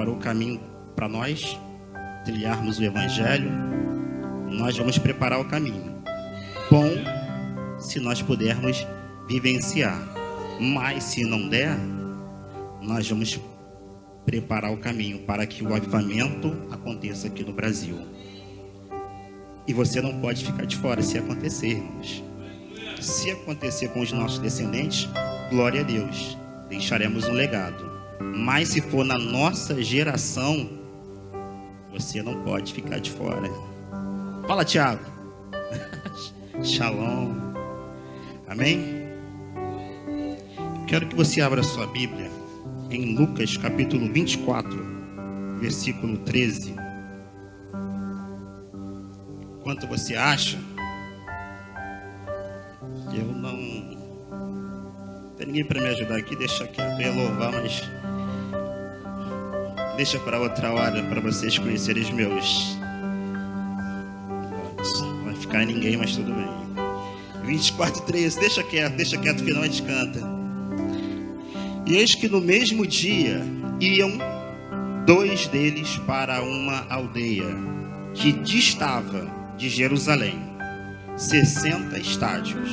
preparou o caminho para nós trilharmos o Evangelho. Nós vamos preparar o caminho. Bom, se nós pudermos vivenciar. Mas se não der, nós vamos preparar o caminho para que o avivamento aconteça aqui no Brasil. E você não pode ficar de fora se acontecer, irmãos. Se acontecer com os nossos descendentes, glória a Deus, deixaremos um legado. Mas se for na nossa geração, você não pode ficar de fora. Fala, Tiago. Shalom. Amém? Quero que você abra sua Bíblia em Lucas capítulo 24, versículo 13. Quanto você acha? Eu não tem ninguém para me ajudar aqui, deixa quieto, eu ia louvar, mas deixa para outra hora, para vocês conhecerem os meus. Não vai ficar ninguém, mas tudo bem. 24:13, deixa quieto, final a gente canta. E eis que no mesmo dia iam 2 deles para uma aldeia que distava de Jerusalém 60 estádios,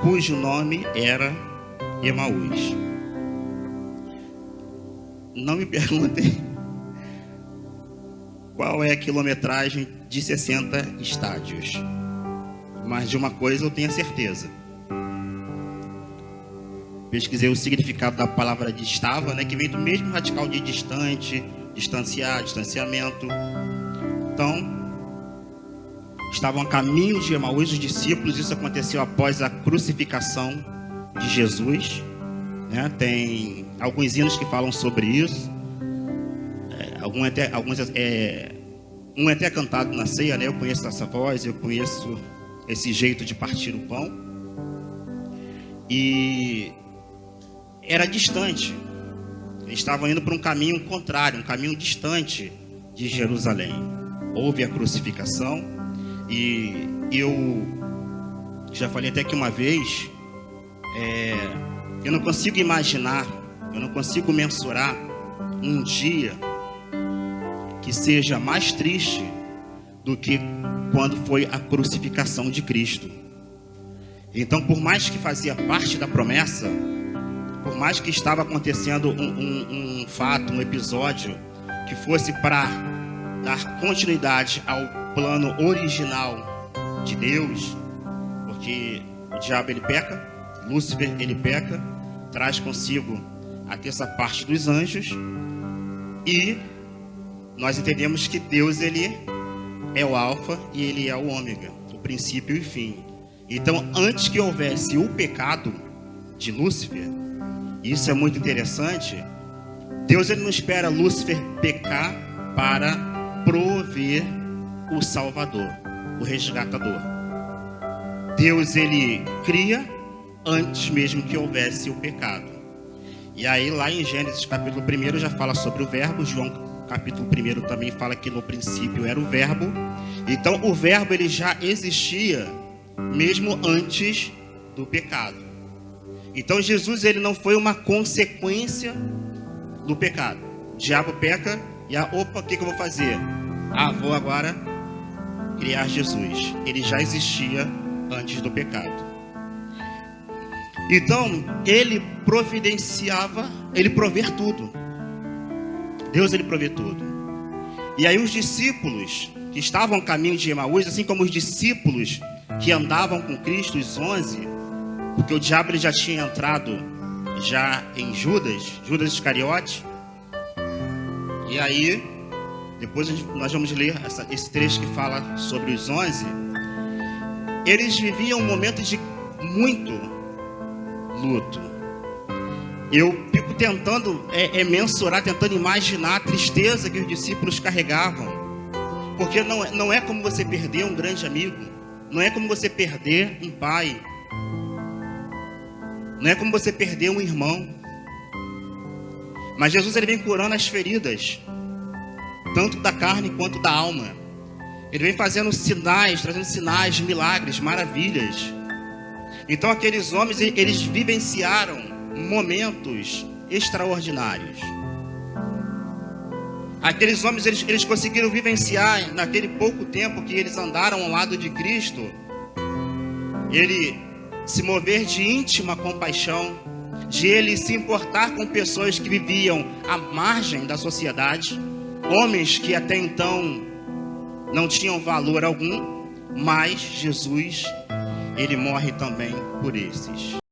cujo nome era Emaús. Não me perguntem qual é a quilometragem de 60 estádios, mas de uma coisa eu tenho certeza. Pesquisei o significado da palavra distava, que vem do mesmo radical de distante, distanciar, distanciamento. Então, estavam a caminho de Emaús os discípulos. Isso aconteceu após a crucificação de Jesus, Tem alguns hinos que falam sobre isso. Um é até cantado na ceia, Eu conheço essa voz, eu conheço esse jeito de partir o pão. E era distante. Eles estavam indo para um caminho contrário, um caminho distante de Jerusalém. Houve a crucificação. E eu já falei até que uma vez, eu não consigo imaginar, eu não consigo mensurar um dia que seja mais triste do que quando foi a crucificação de Cristo. Então, por mais que fazia parte da promessa, por mais que estava acontecendo um fato, um episódio que fosse para dar continuidade ao plano original de Deus, porque o diabo ele peca, Lúcifer ele peca, traz consigo a terça parte dos anjos, e nós entendemos que Deus ele é o alfa e ele é o ômega, o princípio e o fim. Então, antes que houvesse o pecado de Lúcifer, isso é muito interessante, Deus ele não espera Lúcifer pecar para prover o Salvador, o resgatador. Deus ele cria antes mesmo que houvesse o pecado. E aí lá em Gênesis capítulo 1 já fala sobre o verbo. João capítulo 1 também fala que no princípio era o verbo. Então o verbo ele já existia mesmo antes do pecado. Então Jesus ele não foi uma consequência do pecado. O diabo peca e opa, o que eu vou fazer? Vou agora criar Jesus. Ele já existia antes do pecado. Então ele providenciava, ele provê tudo. Deus ele provê tudo. E aí os discípulos que estavam a caminho de Emaús, assim como os discípulos que andavam com Cristo, os 11, porque o diabo ele já tinha entrado já em Judas Iscariote. E aí depois nós vamos ler esse trecho que fala sobre os 11. Eles viviam um momento de muito luto. Eu fico tentando mensurar, tentando imaginar a tristeza que os discípulos carregavam. Porque não é como você perder um grande amigo. Não é como você perder um pai. Não é como você perder um irmão. Mas Jesus ele vem curando as feridas, tanto da carne quanto da alma. Ele vem fazendo sinais, trazendo sinais, milagres, maravilhas. Então aqueles homens, eles vivenciaram momentos extraordinários. Aqueles homens, eles conseguiram vivenciar, naquele pouco tempo que eles andaram ao lado de Cristo, ele se mover de íntima compaixão, de ele se importar com pessoas que viviam à margem da sociedade, homens que até então não tinham valor algum, mas Jesus, ele morre também por esses.